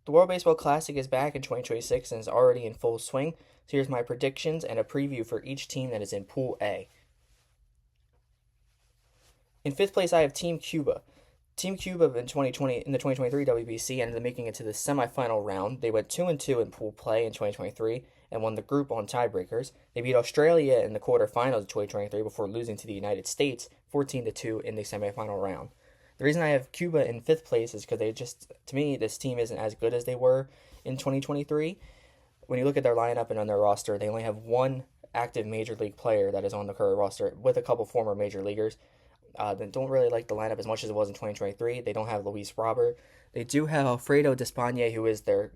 The World Baseball Classic is back in 2026 and is already in full swing. So here's my predictions and a preview for each team that is in Pool A. In fifth place, I have Team Cuba. Team Cuba in the 2023 WBC ended up making it to the semifinal round. They went 2-2 in pool play in 2023 and won the group on tiebreakers. They beat Australia in the quarterfinals of 2023 before losing to the United States 14-2 in the semifinal round. The reason I have Cuba in fifth place is because to me, this team isn't as good as they were in 2023. When you look at their lineup and on their roster, they only have one active major league player that is on the current roster with a couple former major leaguers. They don't really like the lineup as much as it was in 2023. They don't have Luis Robert. They do have Alfredo Despaigne, who is their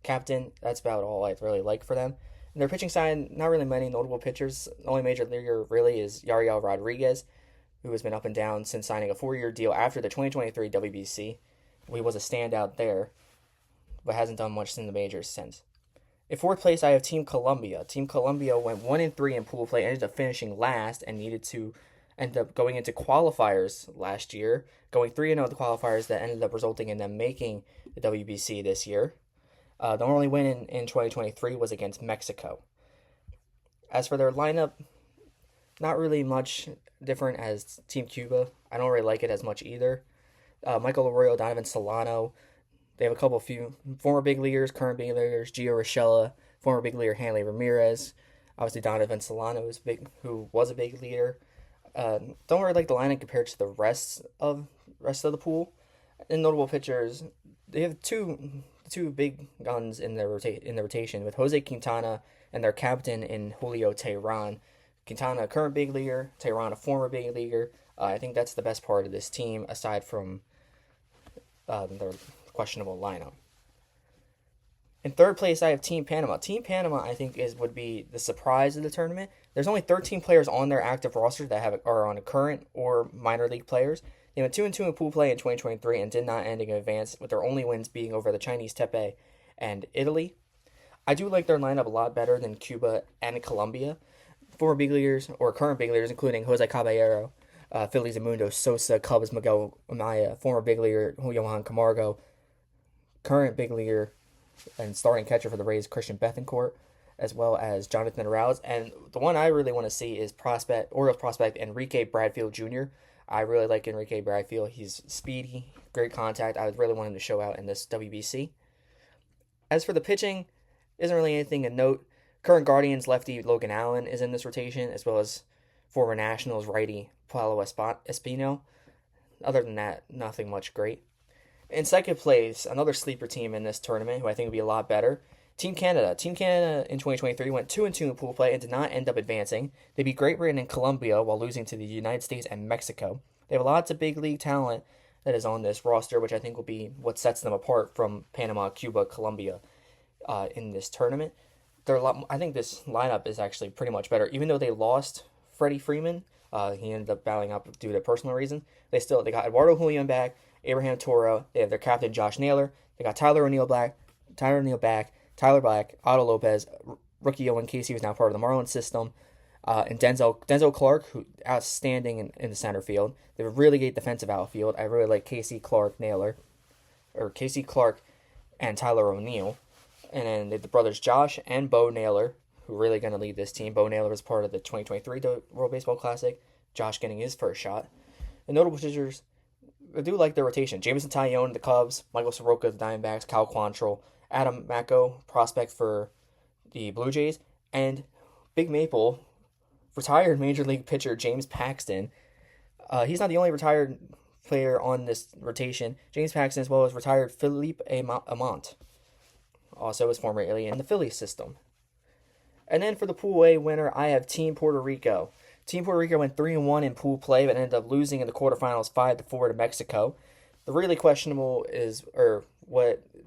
captain. That's about all I really like for them. And their pitching side, not really many notable pitchers. The only major leaguer really is Yariel Rodriguez, who has been up and down since signing a 4-year deal after the 2023 WBC. He was a standout there, but hasn't done much in the majors since. In fourth place, I have Team Colombia. Team Colombia went 1-3 in pool play, ended up finishing last, and ended up going into qualifiers last year, going 3-0 the qualifiers that ended up resulting in them making the WBC this year. The only win in 2023 was against Mexico. As for their lineup, not really much different as Team Cuba. I don't really like it as much either. Michael Arroyo, Donovan Solano. They have a few former big leaguers, current big leaguers, Gio Urshela, former big leaguer Hanley Ramirez. Obviously, Donovan Solano who was a big leader. Don't really like the lineup compared to the rest of the pool. And notable pitchers, they have two big guns in their rotation with Jose Quintana and their captain in Julio Teheran. Quintana, a current big leaguer, Teheran, a former big leaguer. I think that's the best part of this team, aside from their questionable lineup. In third place, I have Team Panama. Team Panama, I think, would be the surprise of the tournament. There's only 13 players on their active roster that are on a current or minor league players. They went 2-2 in pool play in 2023 and did not end in advance, with their only wins being over the Chinese Tepe and Italy. I do like their lineup a lot better than Cuba and Colombia. Former big leaguers or current big leaguers, including Jose Caballero, Phillies Mundo Sosa, Cubs Miguel Amaya, former big leaguer Johan Camargo, current big leaguer and starting catcher for the Rays, Christian Bethancourt, as well as Jonathan Arauz. And the one I really want to see is Orioles prospect Enrique Bradfield Jr. I really like Enrique Bradfield. He's speedy, great contact. I would really want him to show out in this WBC. As for the pitching, isn't really anything to note. Current Guardians lefty Logan Allen is in this rotation, as well as former Nationals righty Paulo Espino. Other than that, nothing much great. In second place, another sleeper team in this tournament, who I think will be a lot better, Team Canada. Team Canada in 2023 went 2-2 in pool play and did not end up advancing. They beat Great Britain and Colombia while losing to the United States and Mexico. They have lots of big league talent that is on this roster, which I think will be what sets them apart from Panama, Cuba, Colombia in this tournament. I think this lineup is actually pretty much better. Even though they lost Freddie Freeman, he ended up bowing out due to personal reason. They got Eduardo Julian back, Abraham Toro. They have their captain Josh Naylor. They got Tyler O'Neill back, Tyler Black, Otto Lopez, rookie Owen Casey, who's now part of the Marlins system, and Denzel Clark, who outstanding in the center field. They have a really great defensive outfield. I really like Casey Clark, and Tyler O'Neill. And then they have the brothers Josh and Bo Naylor, who are really going to lead this team. Bo Naylor was part of the 2023 World Baseball Classic. Josh getting his first shot. The notable pitchers, I do like their rotation. Jameson Taillon, the Cubs, Michael Soroka, the Diamondbacks, Cal Quantrill, Adam Macko, prospect for the Blue Jays, and Big Maple, retired Major League pitcher James Paxton. He's not the only retired player on this rotation. James Paxton, as well as retired Philippe Amont, also is former alien in the Phillies system. And then for the Pool A winner, I have Team Puerto Rico. Team Puerto Rico went 3-1 in pool play, but ended up losing in the quarterfinals 5-4 to Mexico. The really questionable the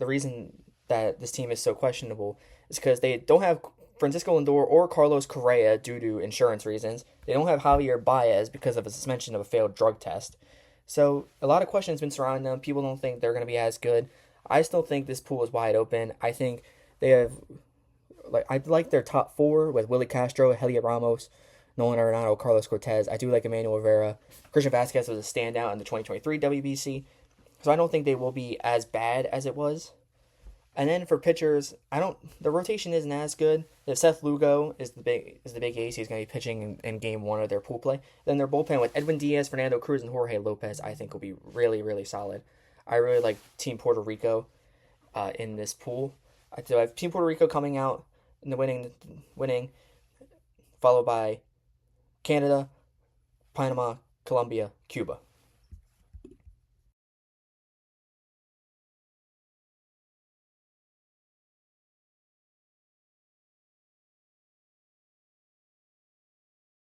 reason that this team is so questionable is because they don't have Francisco Lindor or Carlos Correa due to insurance reasons. They don't have Javier Baez because of a suspension of a failed drug test. So a lot of questions have been surrounding them. People don't think they're going to be as good. I still think this pool is wide open. I think they have, I like their top four with Willie Castro, Heliot Ramos, Nolan Arenado, Carlos Cortez. I do like Emmanuel Rivera. Christian Vasquez was a standout in the 2023 WBC. So I don't think they will be as bad as it was. And then for pitchers, the rotation isn't as good. If Seth Lugo is the big ace, he's going to be pitching in game one of their pool play. Then their bullpen with Edwin Diaz, Fernando Cruz, and Jorge Lopez, I think will be really really solid. I really like Team Puerto Rico in this pool. So I have Team Puerto Rico coming out in the winning, followed by Canada, Panama, Colombia, Cuba.